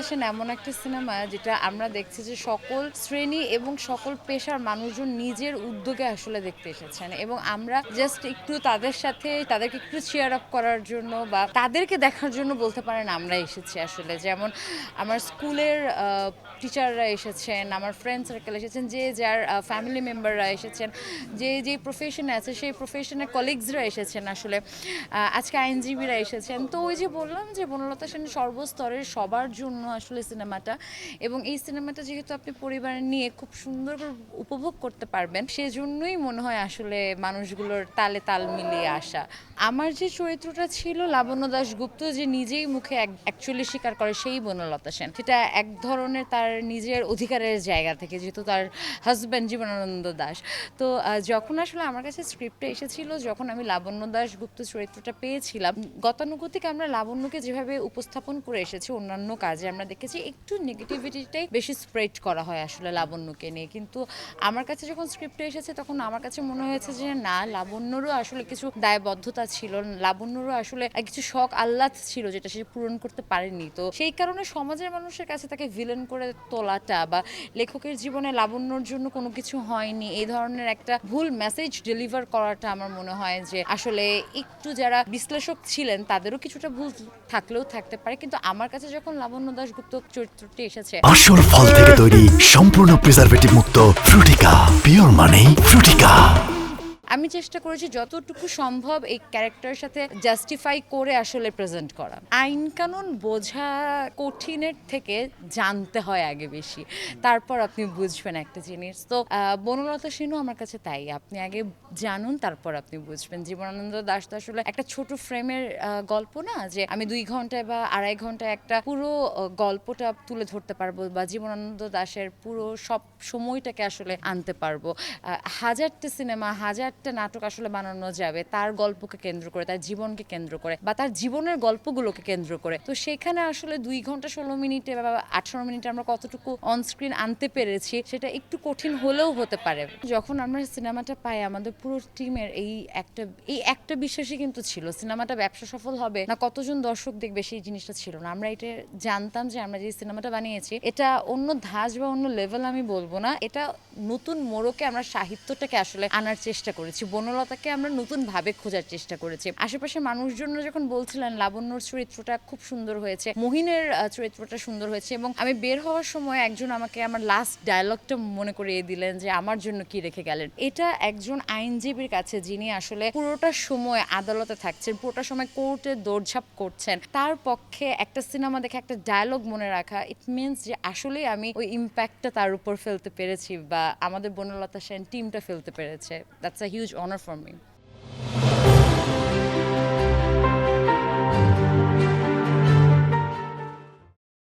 সেন এমন একটা সিনেমা যেটা আমরা দেখছি যে সকল শ্রেণী এবং সকল পেশার মানুষজন নিজের উদ্যোগে আসলে দেখতে এসেছেন এবং আমরা জাস্ট একটু তাদের সাথে তাদেরকে একটু চেয়ার আপ করার জন্য বা তাদেরকে দেখার জন্য বলতে পারেন আমরা এসেছি আসলে। যেমন আমার স্কুলের টিচাররা এসেছেন, আমার ফ্রেন্ড সার্কেল এসেছেন, যে যার ফ্যামিলি মেম্বাররা এসেছেন, যে যেই প্রফেশনে আছে সেই প্রফেশনের কলিগসরা এসেছেন আসলে। আজকে আইনজীবীরা এসেছেন। তো ওই যে বললাম যে বনলতা সেন সর্বস্তরের সবার জন্য আসলে সিনেমাটা, এবং এই সিনেমাটা যেহেতু আপনি পরিবার নিয়ে খুব সুন্দর করে উপভোগ করতে পারবেন, সেজন্যই মনে হয় আসলে মানুষগুলোর তালে তাল মিলিয়ে আসা। আমার যে চরিত্রটা ছিল লাবণ্য দাশগুপ্ত, যে নিজেই মুখে অ্যাকচুয়ালি স্বীকার করে সেই বনলতা সেন, সেটা এক ধরনের তার নিজের অধিকারের জায়গা থেকে, যেহেতু তার হাজব্যান্ড জীবনানন্দ দাশ। তো যখন আসলে আমার কাছে স্ক্রিপ্টটা এসেছিল, যখন আমি লাবণ্য দাশগুপ্ত চরিত্রটা পেয়েছিলাম, গতানুগতিক আমরা লাবণ্যকে যেভাবে উপস্থাপন করে এসেছি অন্যান্য কাজে, আমরা দেখেছি একটু নেগেটিভিটিটাই বেশি স্প্রেড করা হয় আসলে লাবণ্যকে নিয়ে। কিন্তু আমার কাছে যখন স্ক্রিপ্টটা এসেছে তখন আমার কাছে মনে হয়েছে যে না, লাবণ্যরও আসলে কিছু দায়বদ্ধতা ছিল, লাবণ্যরও আসলে কিছু শখ আহ্লাদ ছিল যেটা সে পূরণ করতে পারেনি। তো সেই কারণে সমাজের মানুষের কাছে তাকে ভিলেন করে তোলাটা বা লেখকের জীবনে লাবণ্যর জন্য কোনো কিছু হয়নি এই ধরনের একটা ভুল মেসেজ ডেলিভার করাটা আমার মনে হয় যে আসলে একটু যারা বিশ্লেষক ছিলেন তাদেরও কিছুটা ভুল থাকলেও থাকতে পারে। কিন্তু আমার কাছে যখন লাবণ্য দাশগুপ্ত চরিত্রটি এসেছে, আসল ফল থেকে তৈরি সম্পূর্ণ প্রিজারভেটিভ মুক্ত ফ্রুটিকা, পিওর মানেই ফ্রুটিকা। আমি চেষ্টা করেছি যতটুকু সম্ভব এই ক্যারেক্টারের সাথে জাস্টিফাই করে আসলে প্রেজেন্ট করা। আইন কানুন বোঝা কঠিনের থেকে জানতে হয় আগে বেশি, তারপর আপনি বুঝবেন একটা জিনিস। তো বনলতা সেনও আমার কাছে তাই, আপনি আগে জানুন তারপর আপনি বুঝবেন। জীবনানন্দ দাশ তো আসলে একটা ছোট ফ্রেমের গল্প না, যে আমি 2 ঘন্টায় বা 2.5 ঘন্টায় একটা পুরো গল্পটা তুলে ধরতে পারবো বা জীবনানন্দ দাশের পুরো সব সময়টাকে আসলে আনতে পারবো। হাজারটা সিনেমা, হাজারটা নাটক আসলে বানানো যাবে তার গল্পকে কেন্দ্র করে, তার জীবনকে কেন্দ্র করে বা তার জীবনের গল্পগুলোকে কেন্দ্র করে। তো সেখানে আসলে 2 ঘন্টা 16 মিনিটে বা 18 মিনিটে আমরা কতটুকু অনস্ক্রিন আনতে পেরেছি সেটা একটু কঠিন হলেও হতে পারে। যখন আমরা সিনেমাটা পাই, আমাদের পুরো টিমের এই একটা বিশ্বাসই কিন্তু ছিল, সিনেমাটা ব্যবসা সফল হবে না কতজন দর্শক দেখবে সেই জিনিসটা ছিল না। আমরা এটা জানতাম যে আমরা যে সিনেমাটা বানিয়েছি এটা অন্য ধাঁচ বা অন্য লেভেল আমি বলবো না, এটা নতুন মোড়কে আমরা সাহিত্যটাকে আসলে আনার চেষ্টা করেছি, বনলতাকে আমরা নতুন ভাবে খোঁজার চেষ্টা করেছি। আশেপাশে মানুষজনরা যখন বলছিলেন লাবণ্যর চরিত্রটা খুব সুন্দর হয়েছে, মহিনের চরিত্রটা সুন্দর হয়েছে, এবং আমি বের হওয়ার সময় একজন আমাকে আমার লাস্ট ডায়লগটা মনে করিয়ে দিলেন যে আমার জন্য কি রেখে গেলেন। এটা একজন আইনজীবীর কাছে, যিনি আসলে পুরোটা সময় আদালতে থাকছেন, পুরোটা সময় কোর্টে দৌড়ঝাঁপ করছেন, তার পক্ষে একটা সিনেমা দেখে একটা ডায়লগ মনে রাখা, ইট মিনস যে আসলেই আমি ওই ইম্প্যাক্টটা তার উপর ফেলতে পেরেছি বা আমাদের বনলতা সেন টিমটা ফেলতে পেরেছে। That's a huge honour for me.